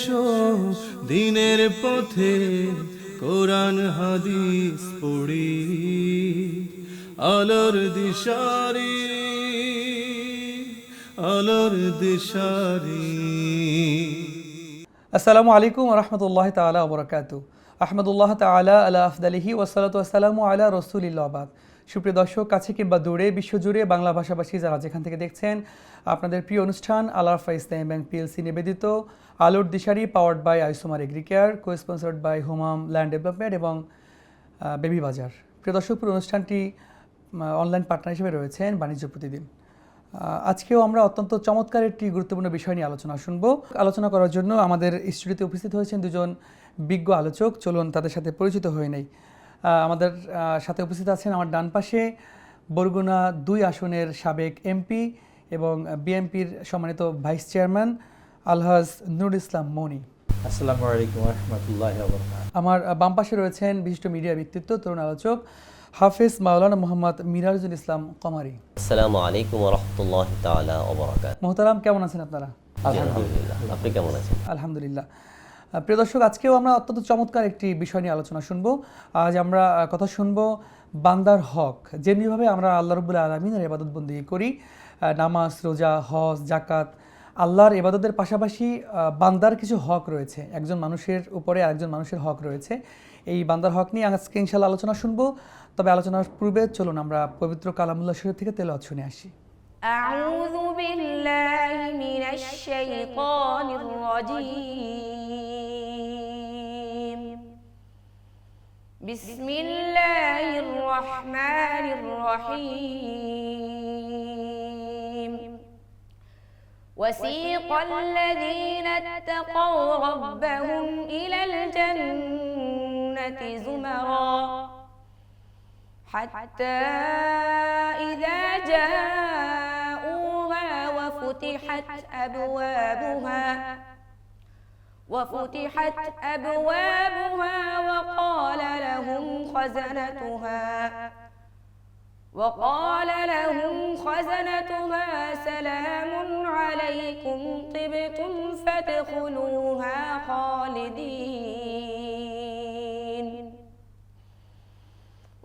এসো দিনের পথে কোরআন হাদিস পড়ি আলোর দিশারি আলোর দিশারি। আসসালামু আলাইকুম ওয়া রাহমাতুল্লাহি তাআলা ওয়া বারাকাতুহু। আহমাদুল্লাহ তাআলা আলা আফদালিহি ওয়া সালাতু ওয়াসসালামু আলা রাসূলিল্লাহ বাদ। সুপ্রিয় দর্শক, কাছে কিংবা দূরে, বিশ্বজুড়ে বাংলা ভাষাভাষী যারা যেখান থেকে দেখছেন, আপনাদের প্রিয় অনুষ্ঠান আল আরফা ইসলামী ব্যাংক পিএলসি নিবেদিত আলোর দিশারি, powered by Isomar agricare, co-sponsored by হোমাম ল্যান্ড ডেভেলপমেন্ট এবং বেবি বাজার। প্রিয় দর্শক, পুরো অনুষ্ঠানটি অনলাইন পার্টনার হিসেবে রয়েছেন বাণিজ্য প্রতিদিন। আজকেও আমরা অত্যন্ত চমৎকার একটি গুরুত্বপূর্ণ বিষয় নিয়ে আলোচনা শুনবো। আলোচনা করার জন্য আমাদের স্টুডিওতে উপস্থিত হয়েছেন দুজন বিজ্ঞ আলোচক। চলুন তাদের সাথে পরিচিত হয়ে নেই। আমাদের সাথে উপস্থিত আছেন আমার ডান পাশে বরগুনা ২ আসনের সাবেক এমপি এবং বিএনপির সম্মানিত ভাইস চেয়ারম্যান আলহাজ নুরুল ইসলাম মনি। আসসালামু আলাইকুম ওয়া রাহমাতুল্লাহি ওয়া বারাকাতুহু। আমার বাম পাশে রয়েছেন বিশিষ্ট মিডিয়া ব্যক্তিত্ব, তরুণ আলোচক হাফেজ মাওলানা মোহাম্মদ মিরাজুল ইসলাম কমারি। আসসালামু আলাইকুম ওয়া রাহমাতুল্লাহি তাআলা ওয়া বারাকাতুহু। মোহতারাম, কেমন আছেন আপনারা? আলহামদুলিল্লাহ, আপনি কেমন আছেন? আলহামদুলিল্লাহ। প্রিয় দর্শক, আজকেও আমরা অত্যন্ত চমৎকার একটি বিষয় নিয়ে আলোচনা শুনবো। আজ আমরা কথা শুনবো বান্দার হক। যেমনিভাবে আমরা আল্লাহ রাব্বুল আলামিনের ইবাদত বন্দেগী করি, নামাজ, রোজা, হজ, জাকাত, আল্লাহর ইবাদতের পাশাপাশি বান্দার কিছু হক রয়েছে। একজন মানুষের উপরে আরেকজন মানুষের হক রয়েছে। এই বান্দার হক নিয়ে আজকে ইনশাআল্লাহ আলোচনা শুনবো। তবে আলোচনার পূর্বে চলুন আমরা পবিত্র কালামুল্লাহ শরীফ থেকে তেলাওয়াত শুনে আসি। أعوذ بالله من الشيطان الرجيم. بسم الله الرحمن الرحيم. وسيق الذين اتقوا ربهم إلى الجنة زمرا حتى إذا جاءوها وفتحت أبوابها وقال لهم خزنتها سلام عليكم طبتم فادخلوها خالدين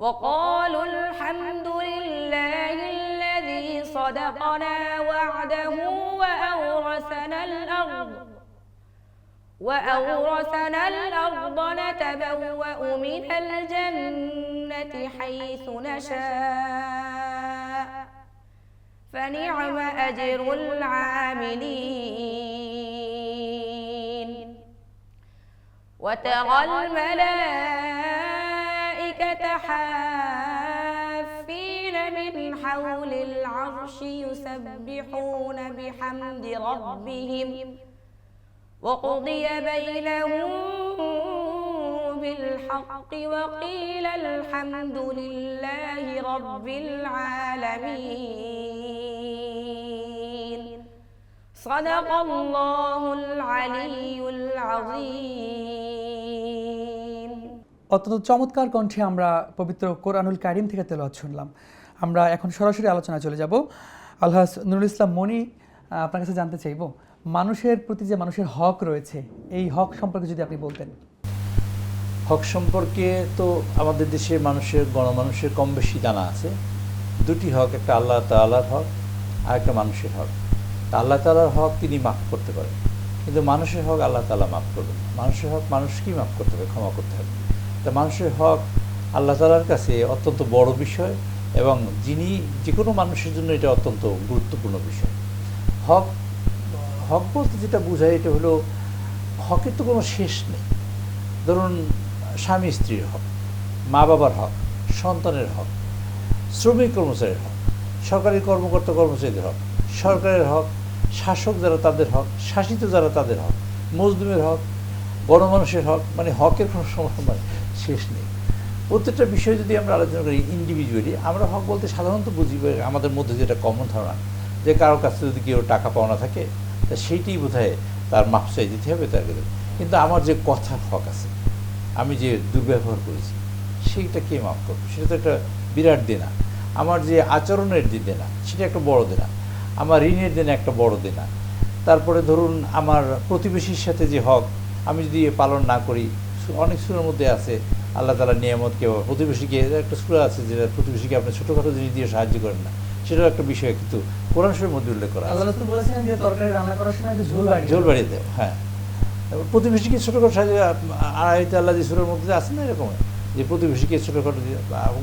وقالوا الحمد لله الذي صدقنا وعده وأورثنا الأرض نتبوأ من الجنة حيث نشاء فنعم أجر العاملين وترى الملائكة حافين من حول العرش يسبحون بحمد ربهم وقضي بينهم بالحق وقيل الحمد لله رب العالمين صدق الله العلي العظيم. অত্যন্ত চমৎকার কণ্ঠে আমরা পবিত্র কোরআনুল কারীম থেকে তেলাওয়াত শুনলাম। আমরা এখন সরাসরি আলোচনায় চলে যাব। আলহাজ নুরুল ইসলাম মনি, আপনার কাছে জানতে চাইব, মানুষের প্রতি যে মানুষের হক রয়েছে, এই হক সম্পর্কে যদি আপনি বলতেন। হক সম্পর্কে তো আমাদের দেশে গণমানুষের কম বেশি জানা আছে। দুটি হক, একটা আল্লাহ তাআলার হক আর একটা মানুষের হক। তা আল্লাহ তাআলার হক তিনি মাফ করতে পারেন, কিন্তু মানুষের হক আল্লাহ তাআলা মাফ করবেন। মানুষের হক মানুষকেই মাফ করতে হবে, ক্ষমা করতে হবে। তা মানুষের হক আল্লাহ তাআলার কাছে অত্যন্ত বড় বিষয় এবং যিনি যে কোনো মানুষের জন্য এটা অত্যন্ত গুরুত্বপূর্ণ বিষয়। হক বলতে যেটা বোঝায়, এটা হলো হকের তো কোনো শেষ নেই। ধরুন, স্বামী স্ত্রীর হক, মা বাবার হক, সন্তানের হক, শ্রমিক কর্মচারীর হক, সরকারি কর্মকর্তা কর্মচারীদের হক, সরকারের হক, শাসক যারা তাদের হক, শাসিত যারা তাদের হক, মজলুমের হক, গণমানুষের হক, মানে হকের কোনো সময় শেষ নেই। প্রত্যেকটা বিষয় যদি আমরা আলোচনা করি ইন্ডিভিজুয়ালি, আমরা হক বলতে সাধারণত বুঝি আমাদের মধ্যে যেটা কমন ধারণা, যে কারোর কাছে যদি কেউ টাকা পাওনা থাকে তা সেইটাই বোধহয় তার মাপ চাই দিতে হবে তাকে। কিন্তু আমার যে কথার হক আছে, আমি যে দুর্ব্যবহার করেছি সেইটা কে মাফ করবে? সেটা তো একটা বিরাট দেনা। আমার যে আচরণের যে দেনা, সেটা একটা বড় দেনা। আমার ঋণের দেনা একটা বড় দেনা। তারপরে ধরুন আমার প্রতিবেশীর সাথে যে হক, আমি যদি পালন না করি, অনেক সূরার মধ্যে আছে আল্লাহ তাআলা নিয়ামতকে, প্রতিবেশীকে, একটা সূরা আছে যেটা প্রতিবেশীকে আপনি ছোটোখাটো জিনিস দিয়ে সাহায্য করেন না, সেটাও একটা বিষয় কিন্তু কোরআন শরীফের মধ্যে উল্লেখ করা আছে। আল্লাহ রাসূল বলেছেন যে তরকারি রান্না করার সময় একটু ঝোল বাড়িয়ে দেয়, হ্যাঁ। তারপর প্রতিবেশীকে ছোটোখাটো সাহায্য, আয়াতে আল্লাহ যে সূরার মধ্যে আছে না এরকম, যে প্রতিবেশীকে ছোটোখাটো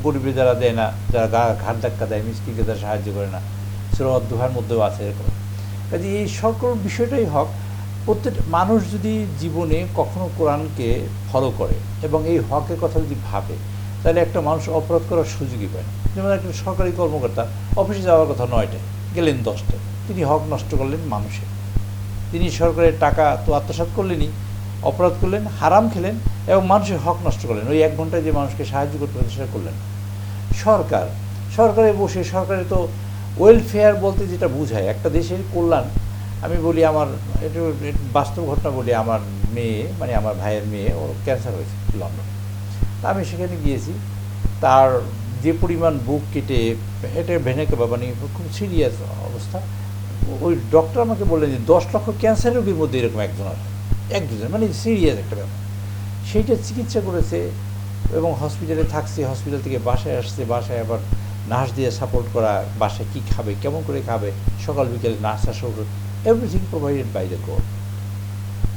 গরিবে যারা দেয় না, যারা ঘাট ধাক্কা দেয়, মিসকিনকে যারা সাহায্য করে না, সূরা আদ-দুহার মধ্যেও আছে এরকম। কাজে এই সকল বিষয়টাই হক। প্রত্যেক মানুষ যদি জীবনে কখনো কোরআনকে ফলো করে এবং এই হকের কথা যদি ভাবে, তাহলে একটা মানুষ অপরাধ করার সুযোগই পায় না। যেমন একটা সরকারি কর্মকর্তা অফিসে যাওয়ার কথা 9টায়, গেলেন 10টায়, তিনি হক নষ্ট করলেন মানুষের। তিনি সরকারের টাকা তো আত্মসাৎ করলেনই, অপরাধ করলেন, হারাম খেলেন এবং মানুষের হক নষ্ট করলেন। ওই 1 ঘন্টায় যে মানুষকে সাহায্য করতে পারেন সেটা করলেন না। সরকারে বসে, সরকারে তো ওয়েলফেয়ার বলতে যেটা বোঝায় একটা দেশের কল্যাণ। আমি বলি, আমার একটু বাস্তব ঘটনা বলি, আমার মেয়ে, মানে আমার ভাইয়ের মেয়ে, ওর ক্যান্সার হয়েছে লন্ডনে। তা আমি সেখানে গিয়েছি, তার যে পরিমাণ বুক কেটে, এটা ভেনেকে মানে খুব সিরিয়াস অবস্থা। ওই ডক্টর আমাকে বললেন যে 10 লক্ষ ক্যান্সার রোগীর মধ্যে এরকম একজন, মানে সিরিয়াস একটা ব্যাপার। সেইটা চিকিৎসা করেছে এবং হসপিটালে থাকছে, হসপিটাল থেকে বাসায় আসছে, বাসায় আবার নার্স দিয়ে সাপোর্ট করা, বাসায় কী খাবে, কেমন করে খাবে, সকাল বিকেলে নার্স আসা, everything provided by the God.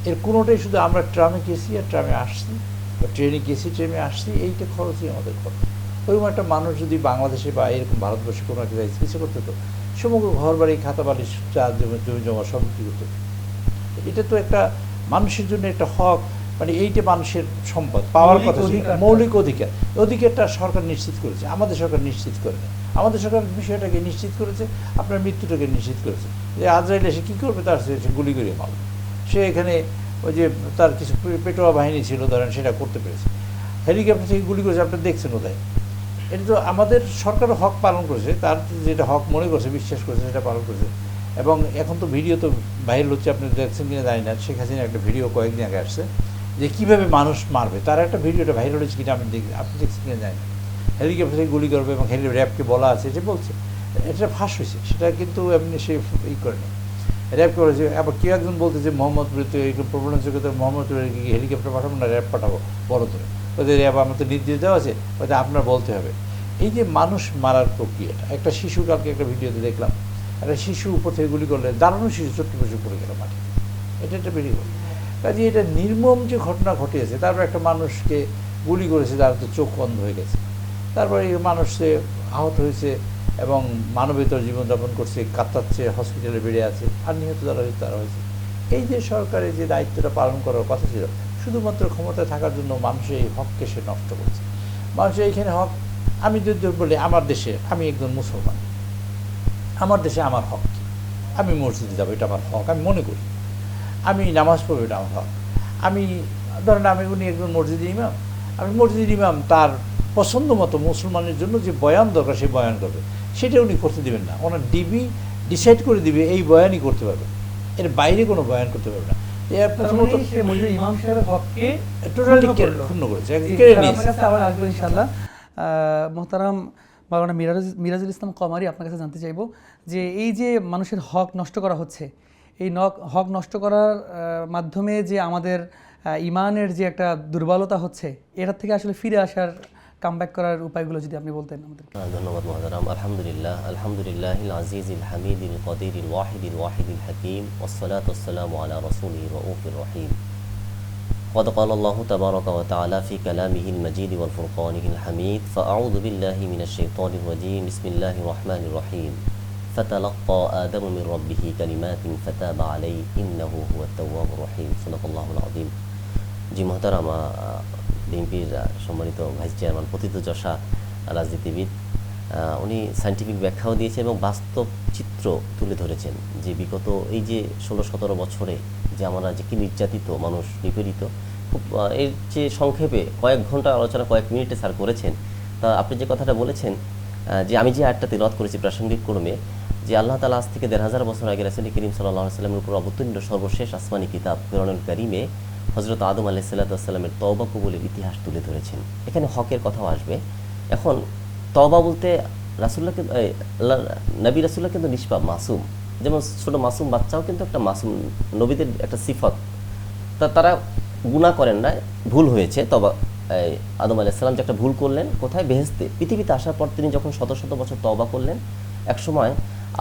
এর কোনোটাই শুধু আমরা ট্রামে গেছি আর ট্রামে আসছি, বা ট্রেনে গেছি ট্রেনে আসছি, এইটা খরচই আমাদের খরচ। ওইরকম একটা মানুষ যদি বাংলাদেশে বা এরকম ভারতবর্ষে কোনো একটা জায়গায় চিকিৎসা করতে হতো, সমগ্র ঘর বাড়ি, খাতা বাড়ি, জমি জমা সব বিক্রি করতে হতো। এটা তো একটা মানুষের জন্য একটা হক, মানে এইটা মানুষের সম্পদ, পাওয়ার কথা, মৌলিক অধিকারটা সরকার নিশ্চিত করেছে, আমাদের সরকার নিশ্চিত করে না। আমাদের সরকার বিষয়টাকে নিশ্চিত করেছে, আপনার মৃত্যুটাকে নিশ্চিত করেছে। যে আজরাইল এসে কী করবে, তার সে গুলি করে মারবে। সে এখানে ওই যে তার কিছু পেটোয়া বাহিনী ছিল, ধরেন, সেটা করতে পেরেছে। হেলিকপ্টার থেকে গুলি করেছে, আপনি দেখছেন কোথায়। এটা তো আমাদের সরকারও হক পালন করেছে, তার যেটা হক মনে করছে, বিশ্বাস করেছে, সেটা পালন করেছে। এবং এখন তো ভিডিও তো ভাইরাল হচ্ছে, আপনি দেখছেন কিনা জানি না, শেখ হাসিনার একটা ভিডিও কয়েকদিন আগে আসছে যে কীভাবে মানুষ মারবে, তার একটা ভিডিওটা ভাইরাল হয়েছে কিনা আপনি দেখছেন কিনা জানি না। হেলিকপ্টার থেকে গুলি করবে এবং র্যাবকে বলা আছে, যে বলছে এটা ফাঁস হয়েছে, সেটা কিন্তু এমনি সে করেনি, র্যাব করেছে। আবার কেউ একজন বলতে যে মোহাম্মদপুরে তো এই প্রবলেম চোখে, তো মোহাম্মদপুরে হেলিকপ্টার পাঠাবো না, র্যাব পাঠাবো বড় করে, ওদের র্যাব আমাদের নির্দেশ দেওয়া আছে, ওদের আপনার বলতে হবে। এই যে মানুষ মারার প্রক্রিয়াটা, একটা শিশু, কালকে একটা ভিডিওতে দেখলাম, একটা শিশু উপর থেকে গুলি করলে, দাঁড়ানো শিশু ছোট্ট বসে পড়ে গেল মাটি, এটা একটা বেরিয়ে গেল। কাজে এটা নির্মম যে ঘটনা ঘটিয়েছে, তারপর একটা মানুষকে গুলি করেছে, তার তো চোখ বন্ধ হয়ে গেছে, তারপরে এই মানুষ সে আহত হয়েছে এবং মানবেতর জীবনযাপন করছে, কাতরাচ্ছে, হসপিটালে বেড়ে আছে, আর নিহত যারা হয়েছে তারা হয়েছে। এই যে সরকারের যে দায়িত্বটা পালন করার কথা ছিল, শুধুমাত্র ক্ষমতায় থাকার জন্য মানুষের এই হককে সে নষ্ট করছে। মানুষের এইখানে হক, আমি যদি বলি আমার দেশে, আমি একজন মুসলমান, আমার দেশে আমার হক কী? আমি মসজিদে যাবো, এটা আমার হক, আমি মনে করি। আমি নামাজ পড়বো, এটা আমার হক। আমি ধরেন, উনি একজন মসজিদের ইমাম, আমি মসজিদের ইমাম, তার পছন্দ মতো মুসলমানের জন্য যে বয়ান দরকার সে বয়ান করবে, সেটা উনি করতে দেবেন না। ওনার ডিবি ডিসাইড করে দিবে এই বয়ানই করতে পারবে, এর বাইরে কোনো বয়ান করতে পারবে না। প্রথমত ইমাম সাহেবের হককে টোটালি ক্ষুণ্ণ করেছে, আবার আসবো ইনশাআল্লাহ। মোহতারাম মাওলানা মিরাজুল ইসলাম কমারি, আপনার কাছে জানতে চাইবো যে এই যে মানুষের হক নষ্ট করা হচ্ছে, এই হক নষ্ট করার মাধ্যমে যে আমাদের ইমানের যে একটা দুর্বলতা হচ্ছে, এটার থেকে আসলে ফিরে আসার, কামব্যাক করার উপায়গুলো যদি আপনি বলতেন আমাদেরকে। ধন্যবাদ মহতারাম। আলহামদুলিল্লাহিল আজিজিল হামিদিল কদিরিল ওয়াহিদিল হাকিম, ওয়াসসালাতু ওয়াসসালামু আলা রাসূলিহির রাউফির রহিম। قد قال الله تبارك وتعالى في كلامه المجيد والفرقانه الحميد: فأعوذ بالله من الشيطان الرجيم، بسم الله الرحمن الرحيم، فتلقى آدم من ربه كلمات فتاب عليه إنه هو التواب الرحيم। صدق الله العظيم। জি মহতারাম, বিএনপির সম্মানিত ভাইস চেয়ারম্যান, প্রথিতযশা রাজনীতিবিদ, উনি সায়েন্টিফিক ব্যাখ্যাও দিয়েছেন এবং বাস্তব চিত্র তুলে ধরেছেন যে বিগত এই যে 16-17 বছরে যে আমরা যে কি নির্যাতিত মানুষ, নিপীড়িত, খুব এর যে সংক্ষেপে কয়েক ঘন্টা আলোচনা কয়েক মিনিটে স্যার করেছেন। তা আপনি যে কথাটা বলেছেন, যে আমি যে আয়াতটা তিলাওয়াত করেছি প্রাসঙ্গিক ক্রমে, যে আল্লাহ তাআলা আজ থেকে 1500 বছর আগে রাসূল করিম সাল্লাল্লাহু আলাইহি ওয়াসাল্লামের উপর অবতীর্ণ সর্বশেষ আসমানি কিতাব কুরআনুল কারীমে হযরত আদম আলাইহিস সালামের তওবা কবুলের ইতিহাস তুলে ধরেছেন। এখানে হকের কথাও আসবে। এখন তওবা বলতে নবী রাসূলুল্লাহ কিন্তু নিষ্পাপ, মাসুম, যেমন ছোট মাসুম বাচ্চাও কিন্তু একটা মাসুম, নবীদের একটা সিফত। তারা গুনাহ করেন না, ভুল হয়েছে, তবা আদম আলাইহিস সালাম যে একটা ভুল করলেন কোথায়, বেহেশতে। পৃথিবীতে আসার পর তিনি যখন শত শত বছর তওবা করলেন, এক সময়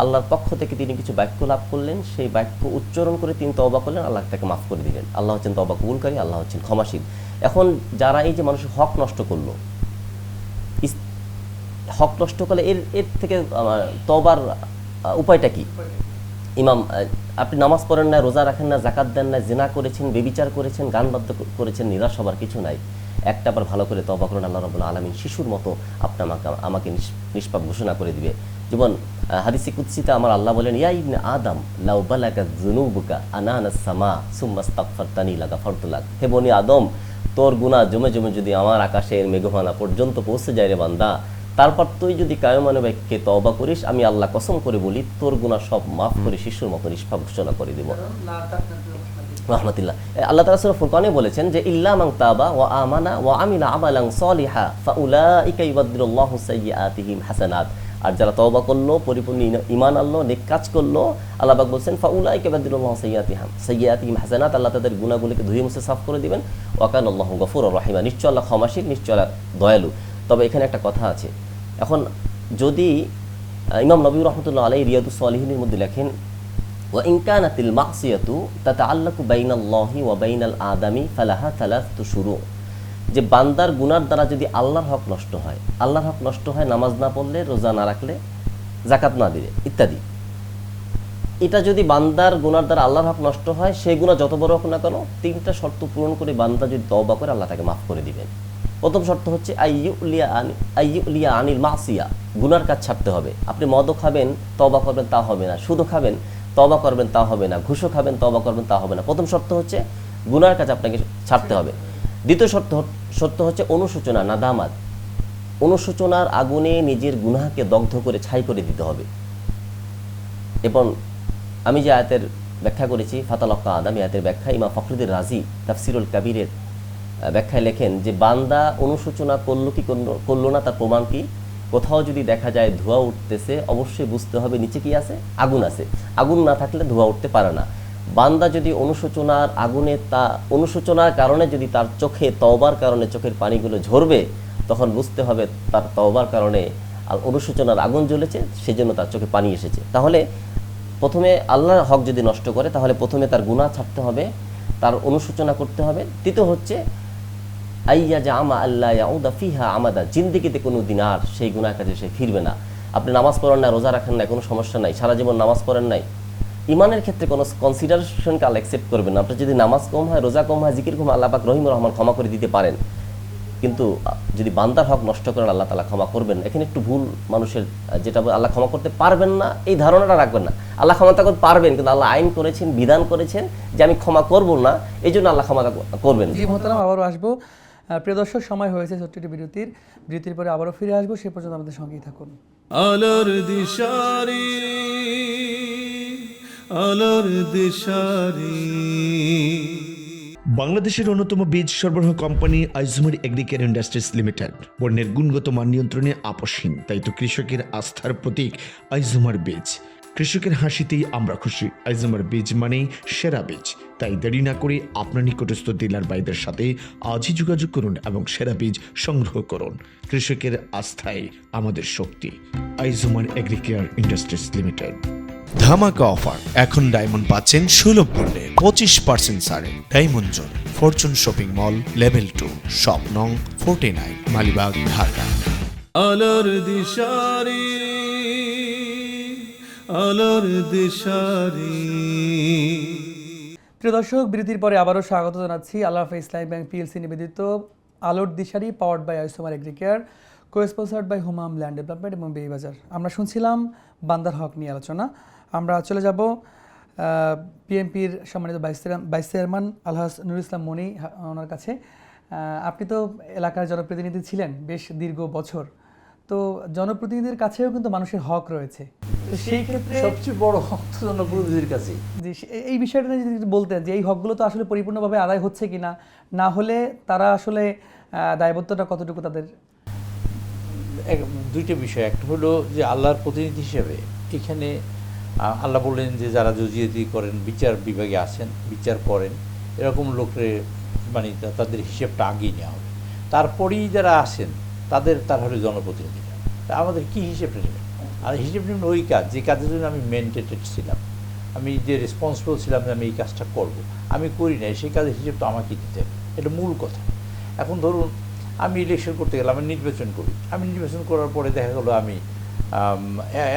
আল্লাহর পক্ষ থেকে তিনি কিছু বাক্য লাভ করলেন, সেই বাক্য উচ্চারণ করে তিনি তওবা করলেন, আল্লাহ তাকে মাফ করে দিলেন। আল্লাহ হচ্ছেন তওবা কবুলকারী, আল্লাহ হচ্ছেন ক্ষমাশীল। এখন যারা এই যে মানুষের হক নষ্ট করলো, হক নষ্ট করলে এর থেকে তওবার উপায়টা কি? ইমাম, আপনি নামাজ পড়েন না, রোজা রাখেন না, জাকাত দেন না, জিনা করেছেন, বেবিচার করেছেন, গান বাদ্য করেছেন, নিরাশ হবার কিছু নাই। একটা বার ভালো করে তওবা করুন, আল্লাহ রাব্বুল আলামিন শিশুর মতো আমাকে নিষ্পাপ ঘোষণা করে দিবে। যেমন হাদিসে কুদসিতে আমার আল্লাহ বলেন, ইয়া ইবনে আদম লাউ বালাগা যুনুবুকা আনানাস সামা সুম্মা আস্তাগফারতানি লাগাফারতু লাক। হে বনি আদম, তোর গুনাহ জমে জমে যদি আমার আকাশের মেঘমালা পর্যন্ত পৌঁছে যায় রে বান্দা, তারপর তুই যদি কায়মানে বাক্যে তওবা করিস, আমি আল্লাহ কসম করে বলি তোর গুনাহ সব মাফ করে শিশুর মতো নিষ্পাপ ঘোষণা করে দেব। রহমাতুল্লাহ। আল্লাহ তাআলা সূরা ফুরকানে বলেছেন যে ইল্লা মান তাবা ওয়া আমানা ওয়া আমিলা আমালান সলিহা ফাউলাইকা ইউবাদদিলুল্লাহু সাইয়্যাতিহিম হাসানাত। আর যারা তওবা করলো, পরিপূর্ণ ঈমান আনলো, নেক কাজ করলো, আল্লাহ পাক বলেন ফাউলাইকা ইউবাদদিলুল্লাহু সাইয়্যাতিহিম হাসানাত, আল্লাহ তাদের গুনাহগুলোকে ধুয়ে মুছে সাফ করে দিবেন। ওয়া কানাল্লাহু গফুরুর রহিমা, নিশ্চয় আল্লাহ ক্ষমাশীল, নিশ্চয় আল্লাহ দয়ালু। তবে এখানে একটা কথা আছে, এখন যদি ইমাম নবী রাহমাতুল্লাহ আলাইহি রিয়াদুস সালিহিনের মধ্যে লেখেন, ওয়া ইন কানাতিল মাসিয়াতু তাতাআল্লাকু বাইনাল্লাহি ওয়া বাইনাল আদামি ফালাহা সালাসতু শুরু, যে বান্দার গুনার দ্বারা যদি আল্লাহর হক নষ্ট হয়, আল্লাহর হক নষ্ট হয় নামাজ না পড়লে, রোজা না রাখলে, যাকাত না দিলে ইত্যাদি। এটা যদি বান্দার গুনার দ্বারা আল্লাহর হক নষ্ট হয়, সেই গুনাহ যত বড় হোক না কেন, তিনটা শর্ত পূরণ করে বান্দা যদি তওবা করে, আল্লাহ তাকে মাফ করে দিবেন। প্রথম শর্ত হচ্ছে আইয়ুলিয়া আনিল মাসিয়া, গুনার কাজ ছাড়তে হবে। আপনি মদও খাবেন, তওবা করবেন, তা হবে না। সুদও খাবেন, তওবা করবেন, তা হবে না। ঘুষও খাবেন, তওবা করবেন, তা হবে না। প্রথম শর্ত হচ্ছে গুনার কাজ আপনাকে ছাড়তে হবে। দ্বিতীয় শর্ত হচ্ছে অনুশোচনা, নাদামাত। অনুশোচনার আগুনে নিজের গুনাহকে দগ্ধ করে ছাই করে দিতে হবে। এবং আমি যে আয়াতের ব্যাখ্যা করেছি, ফাতালাক্কা আদম, আয়াতের ব্যাখ্যা ইমাম ফখরুদ্দিন রাজি তাফসিরুল কাবীরের ব্যাখ্যায় লেখেন যে বান্দা অনুশোচনা করলো কি করলো না, তার প্রমাণ কি? কোথাও যদি দেখা যায় ধোঁয়া উঠতেছে, অবশ্যই বুঝতে হবে নিচে কি আছে, আগুন আছে। আগুন না থাকলে ধোঁয়া উঠতে পারে না। বান্দা যদি অনুশোচনার আগুনে, অনুশোচনার কারণে যদি তার চোখে, তওবার কারণে চোখের পানিগুলো ঝরবে, তখন বুঝতে হবে তার তওবার কারণে অনুশোচনার আগুন জ্বলেছে, সেজন্য তার চোখে পানি এসেছে। তাহলে প্রথমে আল্লাহর হক যদি নষ্ট করে, তাহলে প্রথমে তার গুনাহ ছাড়তে হবে, তার অনুশোচনা করতে হবে। তৃতীয় হচ্ছে আইয়া জামা আল্লাহ ইয়াউদা ফিহা আমাদা, জিন্দেগিতে কোনো দিন আর সেই গুনাহ কাজে সে ফিরবে না। আপনি নামাজ পড়েন না, রোজা রাখেন না, কোনো সমস্যা নাই, সারা জীবন নামাজ পড়েন নাই, ইমানের ক্ষেত্রে কোনো কনসিডারেশনকে আল্লাহ অ্যাকসেপ্ট করবেন না। আপনার যদি নামাজ কম হয়, রোজা কম হয়, জিকির কম হয়, আল্লাহ পাক রহিমুর রহমান ক্ষমা করে দিতে পারেন। কিন্তু যদি বান্দার হক নষ্ট করেন, আল্লাহ তাআলা ক্ষমা করবেন। এখানে একটু ভুল মানুষের, যেটা আল্লাহ ক্ষমা করতে পারবেন না, এই ধারণাটা রাখবেন না। আল্লাহ ক্ষমা করতে পারবেন, কিন্তু আল্লাহ আইন করেছেন, বিধান করেছেন যে আমি ক্ষমা করব না, এই জন্য আল্লাহ ক্ষমা করবেন। জি মোহতারাম, আবারও আসবো। প্রিয় দর্শক, সময় হয়েছে ছোট্ট একটি বিরতির পরে আবারও ফিরে আসবো। সে পর্যন্ত আমাদের সঙ্গেই থাকুন। আলোর দিশারি, আলোর দিশারি। বাংলাদেশের অন্যতম বীজ সরবরাহ কোম্পানি আইজুমার এগ্রিকেয়ার ইন্ডাস্ট্রিজ লিমিটেড পণ্যের গুণগত মান নিয়ন্ত্রণে আপসহীন, তাই তো কৃষকের আস্থার প্রতীক আইজুমার বীজ। কৃষকের হাসিতেই আমরা খুশি। আইজুমার বীজ মানেই সেরা বীজ। তাই দেরি না করে আপনার নিকটস্থ ডিলার ভাইদের সাথে আজই যোগাযোগ করুন এবং সেরা বীজ সংগ্রহ করুন। কৃষকের আস্থাই আমাদের শক্তি। আইজুমার এগ্রিকেয়ার ইন্ডাস্ট্রিজ লিমিটেড। ধামাকা অফার, এখন ডায়মন্ড পাচ্ছেন সুলভ মূল্যে 25% ছাড়ে। Diamond zone, Fortune shopping mall, level 2, shop নং 49, মালিবাগ, ঢাকা। আলোর দিশারি, আলোর দিশারি। প্রিয় দর্শক, বিরতির পরে আবারও স্বাগত জানাচ্ছি। আল রাফা ইসলামী ব্যাংক পিএলসি নিবেদিত আলোর দিশারি, powered by Isomar agricare, co-sponsored by হুমাম ল্যান্ড ডেভেলপমেন্ট এবং বেবি বাজার। আমরা শুনছিলাম বান্দার হক নিয়ে আলোচনা। আমরা চলে যাব পিএমপির সম্মানিত ভাইস চেয়ারম্যান আলহাজ নুরুল ইসলাম মনি ওনার কাছে। আপনি তো এলাকার জনপ্রতিনিধি ছিলেন বেশ দীর্ঘ বছর, তো জনপ্রতিনিধির কাছেও কিন্তু মানুষের হক রয়েছে। তো সেই ক্ষেত্রে সবচেয়ে বড় হক তো জনপ্রতিনিধির কাছে। যে এই বিষয়টা নিয়ে যদি বলতেন যে এই হকগুলো তো আসলে পরিপূর্ণভাবে আদায় হচ্ছে কিনা, না হলে তারা আসলে দায়বদ্ধতা কতটুকু তাদের? দুইটা বিষয়, একটা হলো যে আল্লাহর প্রতিনিধি হিসেবে এখানে আল্লাহ বললেন যে যারা জজিয়াতি করেন, বিচার বিভাগে আছেন, বিচার করেন, এরকম লোকের মানে তাদের হিসেবটা আগেই নেওয়া হবে। তারপরেই যারা আসেন তার হলো জনপ্রতিনিধিরা। তা আমাদের কী হিসেবটা নেবেন? আর হিসেব নেবেন ওই কাজ যে কাজের জন্য আমি মেনটেটেড ছিলাম, আমি যে রেসপন্সিবল ছিলাম যে আমি এই কাজটা করব, আমি করি নাই, সেই কাজের হিসেব তো আমাকে দিতে হবে। এটা মূল কথা। এখন ধরুন আমি ইলেকশন করতে গেলাম, আমি নির্বাচন করি, আমি নির্বাচন করার পরে দেখা গেলো আমি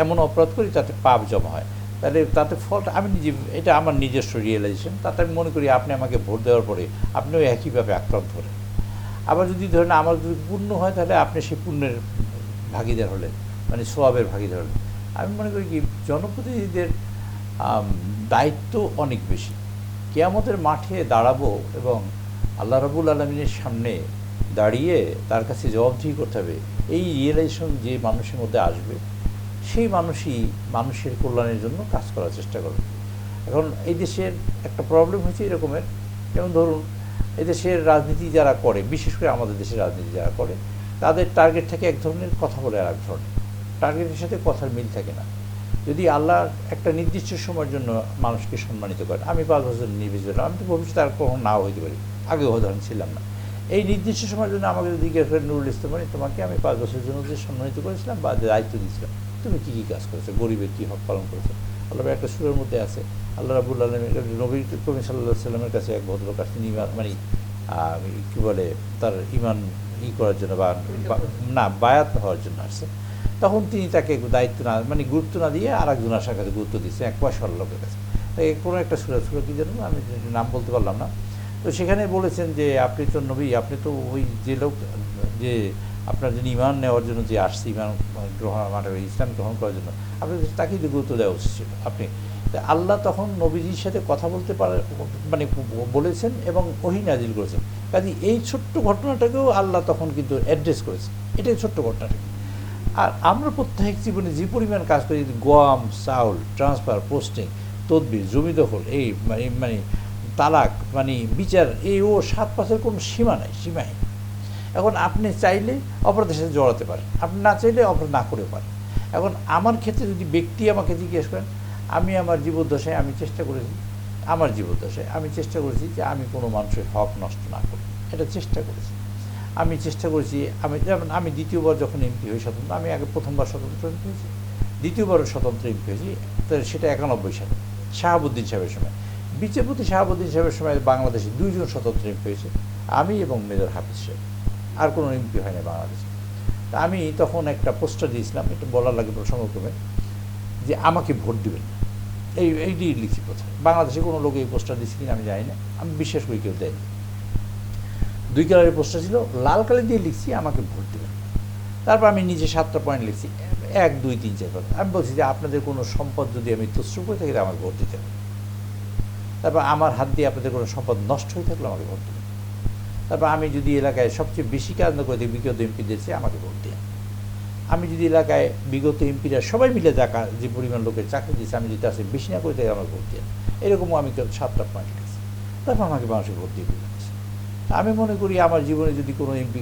এমন অপরাধ করি তাতে পাপ জমা হয়, তাহলে তাতে ফলটা আমি নিজে, এটা আমার নিজস্ব রিয়েলাইজেশন, তাতে আমি মনে করি আপনি আমাকে ভোট দেওয়ার পরে আপনিও একইভাবে আক্রান্ত হলেন। আবার যদি ধরেন আমার যদি পুণ্য হয় তাহলে আপনি সেই পুণ্যের ভাগিদার হলেন, মানে সোয়াবের ভাগিদার হলেন। আমি মনে করি কি জনপ্রতিনিধিদের দায়িত্ব অনেক বেশি। কিয়ামতের মাঠে দাঁড়াবো এবং আল্লাহ রাব্বুল আলামিনের সামনে দাঁড়িয়ে তার কাছে জবাবদিহি করতে হবে, এই রিয়েলাইজেশন যে মানুষের মধ্যে আসবে সেই মানুষই মানুষের কল্যাণের জন্য কাজ করার চেষ্টা করবে। এখন এই দেশের একটা প্রবলেম হয়েছে এরকমের, যেমন ধরুন এদেশের রাজনীতি যারা করে, বিশেষ করে আমাদের দেশের রাজনীতি যারা করে, তাদের টার্গেট থাকে এক ধরনের, কথা বলে আর এক ধরনের, টার্গেটের সাথে কথার মিল থাকে না। যদি আল্লাহ একটা নির্দিষ্ট সময়ের জন্য মানুষকে সম্মানিত করেন, আমি 5 বছর নির্বাচিত, আমি তো ভবিষ্যতে আর কখনো নাও হইতে পারি, আগেও উদাহরণ ছিলাম না, এই নির্দিষ্ট সময়ের জন্য আমাকে যদি জিজ্ঞাসা করেন নুরুল ইসলাম তোমাকে আমি 5 বছরের জন্য যে সম্মানিত করেছিলাম বা দায়িত্ব দিয়েছিলাম, তুমি কী কী কাজ করেছো, গরিবের কী হক পালন করেছো। আল্লাহ একটা সুরের মধ্যে আছে, আল্লাহ রাব্বুল আলামিন নবী করিম সাল্লাল্লাহু আলাইহি সাল্লামের কাছে এক ভদ্রলোক আসছেন ইমান মানে কী বলে তার ইমান করার জন্য বা না বায়াত হওয়ার জন্য আসছে। তখন তিনি তাকে দায়িত্ব না মানে গুরুত্ব না দিয়ে আর একজন আসার কাছে গুরুত্ব দিচ্ছে, এক পয়সার লোকের কাছে। তাই কোনো একটা সুরা কী জানো আমি নাম বলতে পারলাম না। তো সেখানে বলেছেন যে আপনি তো নবী, আপনি তো ওই যে লোক যে আপনার জন্য ইমান নেওয়ার জন্য যে আসছে, ইমান গ্রহণ মানে ইসলাম গ্রহণ করার জন্য, আপনি তাকেই তো গুরুত্ব দেওয়া উচিত ছিল। আপনি আল্লাহ তখন নবীজির সাথে কথা বলতে মানে বলেছেন এবং ওহী নাজিল করেছেন। কাজে এই ছোট্ট ঘটনাটাকেও আল্লাহ তখন কিন্তু অ্যাড্রেস করেছেন, এটাই ছোট্ট ঘটনাটাকে। আর আমরা প্রত্যেক জীবনে যে পরিমাণ কাজ করি, গম চাউল ট্রান্সফার, পোস্টিং, তদবির, জমি দখল, এই মানে তালাক, মানে বিচার, এই ও 7 পাঁচের কোনো সীমা নাই, সীমাহীন। এখন আপনি চাইলে অপরাধের সাথে জড়াতে পারেন, আপনি না চাইলে অপরাধ না করে পারেন। এখন আমার ক্ষেত্রে যদি ব্যক্তি আমাকে জিজ্ঞেস করেন, আমি আমার জীবদ্দশায় আমি চেষ্টা করেছি, আমার জীবদ্দশায় আমি চেষ্টা করেছি যে আমি কোনো মানুষের হক নষ্ট না করি, এটা চেষ্টা করেছি। আমি চেষ্টা করেছি, যেমন আমি দ্বিতীয়বার যখন এমপি হই স্বতন্ত্র, আমি আগে প্রথমবার স্বতন্ত্র এমপি হয়েছি, দ্বিতীয়বারও স্বতন্ত্র এমপি হয়েছি, সেটা 91 সালে শাহাবুদ্দিন সাহেবের সময়। বিচারপতি শাহাবুদ্দিন সাহেবের সময় বাংলাদেশে 2 জন স্বতন্ত্র এমপি হয়েছে, আমি এবং মেজর হাফিজ সাহেব, আর কোনো এমপি হয় না বাংলাদেশে। তা আমি তখন একটা পোস্টার দিয়েছিলাম, এটা বলার লাগে প্রসঙ্গক্রমে, যে আমাকে ভোট দেবেন না, এইটি লিখছি প্রথমে। বাংলাদেশে কোনো লোক এই পোস্টার দিচ্ছে কিনা আমি জানি না, আমি বিশ্বাস করি কেউ দেয়নি। 2 কালারের পোস্টার ছিল, লাল কালার দিয়ে লিখছি আমাকে ভোট দেবেন। তারপর আমি নিজে 7টা পয়েন্ট লিখছি, 1 2 3 4 আমি বলছি যে আপনাদের কোনো সম্পদ যদি আমি তছরূপ করে থাকি আমাকে ভোট দিতে হবে। তারপর আমার হাত দিয়ে আপনাদের কোনো সম্পদ নষ্ট হয়ে থাকলে আমাকে ভোট দেবেন। তারপর আমি যদি এলাকায় সবচেয়ে বেশি কাজ না করে দিই বিগত এমপিদের চেয়ে আমাকে ভোট দেন। আমি যদি এলাকায় বিগত এমপিরা সবাই মিলে যে পরিমাণ লোকের চাকরি দিয়েছে, আমি যদি আসে বেশি না করে থাকি আমাকে ভোট দেন। এরকমও আমি 7টা পয়েন্ট লিখছি। তারপর আমাকে মানুষের ভোট দিয়ে দিচ্ছে। আমি মনে করি আমার জীবনে যদি কোনো এমপি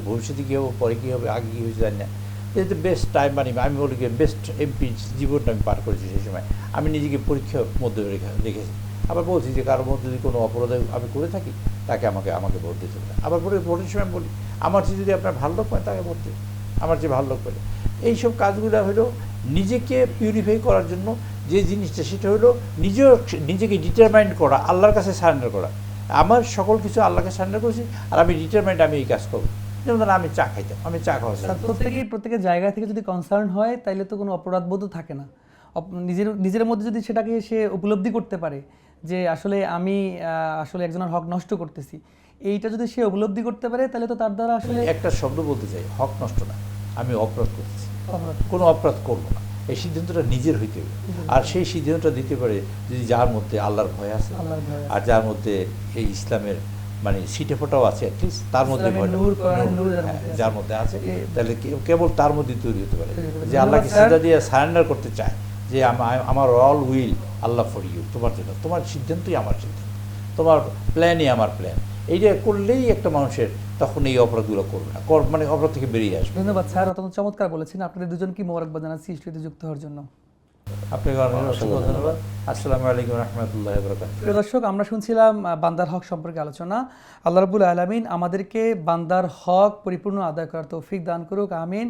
ভবিষ্যতে কী হবে, পরে কী হবে, আগে কী হয়েছে জানি না, যেহেতু বেস্ট টাইম মানে আমি বলি কি বেস্ট এমপি জীবনটা আমি পার করেছি। সেই সময় আমি নিজেকে পরীক্ষার মধ্যে রেখেছি। আবার বলছি যে কারোর মধ্যে যদি কোনো অপরাধ আমি করে থাকি তাকে আমাকে ভোট দিতে হবে। আবার ভোটের সময় বলি আমার চেয়ে যদি আপনার ভালো লোক পায় তাকে ভোট দিন, আমার চেয়ে ভালো লোক পেলে। এইসব কাজগুলো হলো নিজেকে পিউরিফাই করার জন্য যে জিনিসটা, সেটা হলো নিজেকে ডিটারমাইন্ড করা, আল্লাহর কাছে সারেন্ডার করা। আমার সকল কিছু আল্লাহকে সারেন্ডার করেছি, আর আমি ডিটারমাইন্ড আমি এই কাজ করবো। যেমন আমি চা খাইতাম, আমি চা খাওয়া প্রত্যেকের জায়গা থেকে যদি কনসার্ন হয় তাইলে তো কোনো অপরাধবোধও থাকে না। নিজের মধ্যে যদি সেটাকে সে উপলব্ধি করতে পারে যে আসলে আমি আসলে একজনের হক নষ্ট করতেছি, এইটা যদি সে উপলব্ধি করতে পারে তাহলে তো তার দ্বারা আসলে একটা শব্দ বলতে চাই, হক নষ্ট না, আমি অপরাধ করতেছি, কোনো অপরাধ করবো না, এই সিদ্ধান্তটা নিজের হইতে হবে। আর সেই সিদ্ধান্তটা দিতে পারে যদি যার মধ্যে আল্লাহর ভয় আছে আর যার মধ্যে এই ইসলামের মানে সিটে ফোটাও আছে, অ্যাটলিস্ট তার মধ্যে যার মধ্যে আছে, তাহলে কেবল তার মধ্যে তৈরি হতে পারে যে আল্লাহকে সিজদা দিয়ে সারেন্ডার করতে চায় যে আমার all will Allah for you, তোমার জন্য, তোমার সিদ্ধান্তই আমার সিদ্ধান্ত, তোমার প্ল্যানই আমার প্ল্যান। এইটা করলেই একটা মানুষের তখন এই অপরাধগুলো করবে না, মানে অপরাধ থেকে বেরিয়ে আসবে। ধন্যবাদ স্যার, অত্যন্ত চমৎকার বলেছেন। আপনাদের দুজনকে মোবারকবাদ জানাচ্ছি স্টুডিওতে যুক্ত হওয়ার জন্য। আপনাকে অনেক অসংখ্য ধন্যবাদ। আসসালামু আলাইকুম রহমতুল্লাহ বরকাতুহ। প্রিয় দর্শক, আমরা শুনছিলাম বান্দার হক সম্পর্কে আলোচনা। আল্লাহ রাব্বুল আলামিন আমাদেরকে বান্দার হক পরিপূর্ণ আদায় করার তৌফিক দান করুক, আমিন।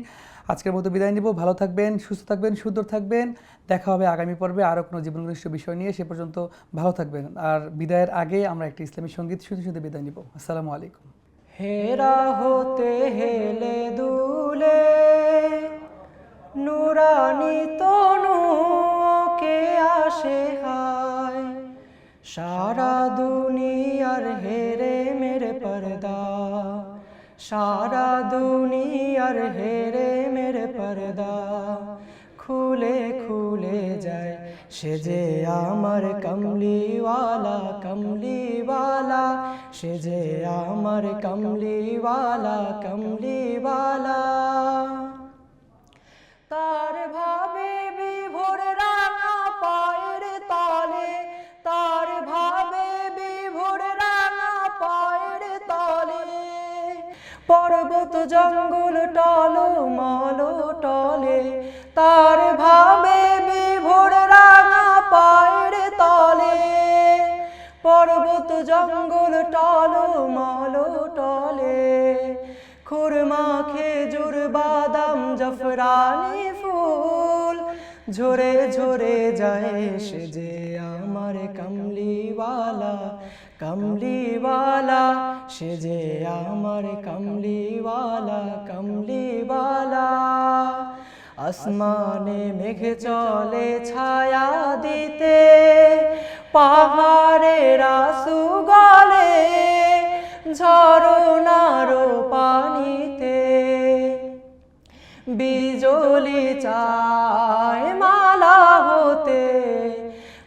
আজকের মতো বিদায় নিব। ভালো থাকবেন, সুস্থ থাকবেন, সুন্দর থাকবেন। দেখা হবে আগামী পর্বে আরও কোনো জীবন ঘনিষ্ঠ বিষয় নিয়ে। সে পর্যন্ত ভালো থাকবেন। আর বিদায়ের আগে আমরা একটি ইসলামী সঙ্গীত শুনতে শুনতে বিদায় নিব। আসসালামু আলাইকুম। হেরা হতে হেলে দুলে নুরানি তনু কে আসে হায়, সারা দুনিয়ার হেরে মেরে পর্দা, সারা দুনিয়ার হেরে মেরে পর্দা খুলে খুলে যায় সে যে আমার কমলিওয়ালা, কমলিওয়ালা সে যে আমার কমলিওয়ালা, কমলিওয়ালা। তার ভাবে বিভোর রাঙা পায়ের তলে, তার ভাবে বিভোর রাঙা পায়ের তলে পর্বত জঙ্গল টলো মলো টলে, তার ভাবে বিভোর রাঙা পায়ের তলে পর্বত জঙ্গল টলো মলো টলে। খুরমা খেজুর বাদাম জাফরানি ফুল ঝরে ঝরে যায় সে যে আমার কমলিওয়ালা, কমলিওয়ালা সে যে আমার কমলিওয়ালা, কমলিওয়ালা। আসমানে মেঘে চলে ছায়া দিতে, পাহাড়ের আসু গলে ঝরনার পানিতে বিজলি চায় মালা হতে,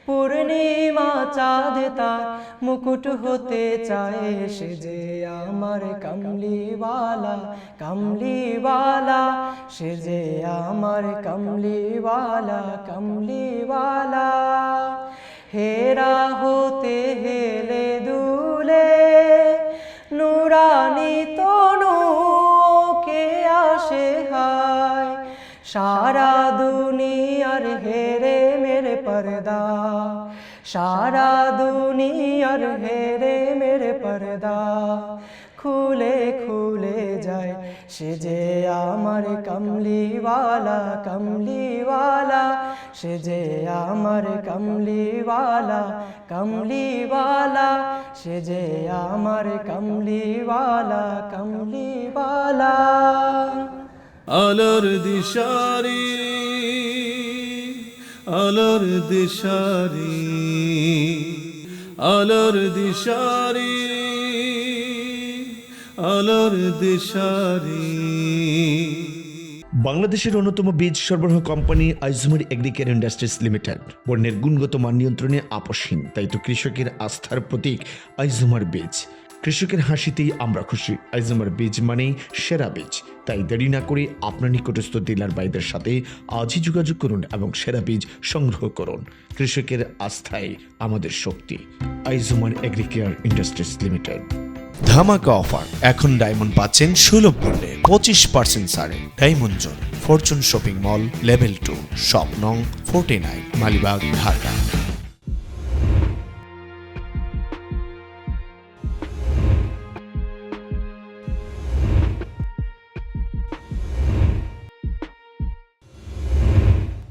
পূর্ণিমা চাঁদ তার মুকুট হতে চায় সে যে আমার কমলিওয়ালা, কমলিওয়ালা সে যে আমার কমলিওয়ালা, কমলিওয়ালা। হেরা হতে হেলে দুলে নুরানি তনু কে আসে হায়, সারা দুনিয়ার হেরে মেরে পর্দা, সারা দুনিয়ার হেরে মেরে পর্দা খুলে খুলে যায় সে যে আমার কমলিওয়ালা, কমলিওয়ালা সে যে আমার কমলিওয়ালা, কমলিওয়ালা সে যে আমার কমলিওয়ালা, কমলিওয়ালা। আলোর দিশারি, আলোর দিশারি, আলোর দিশারি, আলোর দিশারি। বাংলাদেশের অন্যতম বীজ সরবরাহ কোম্পানি আইজুমার এগ্রিকেয়ার ইন্ডাস্ট্রিজ লিমিটেড বন্যের গুণগত মান নিয়ন্ত্রণে আপোষহীন, তাই তো কৃষকের আস্থার প্রতীক আইজুমার বীজ। কৃষকের হাসিতেই আমরা খুশি। আইজুমার বীজ মানেই সেরা বীজ। তাই দেরি না করে আপনার নিকটস্থ ডিলার ভাইদের সাথে আজই যোগাযোগ করুন এবং সেরা বীজ সংগ্রহ করুন। কৃষকের আস্থাই আমাদের শক্তি। আইজুমার এগ্রিকেয়ার ইন্ডাস্ট্রিজ লিমিটেড। ধামাকা অফার, এখন ডায়মন্ড পাচ্ছেন সুলভ মূল্যে 25% ছাড়ে। Diamond zone, Fortune shopping mall, level 2, shop নং 49, মালিবাগ, ঢাকা।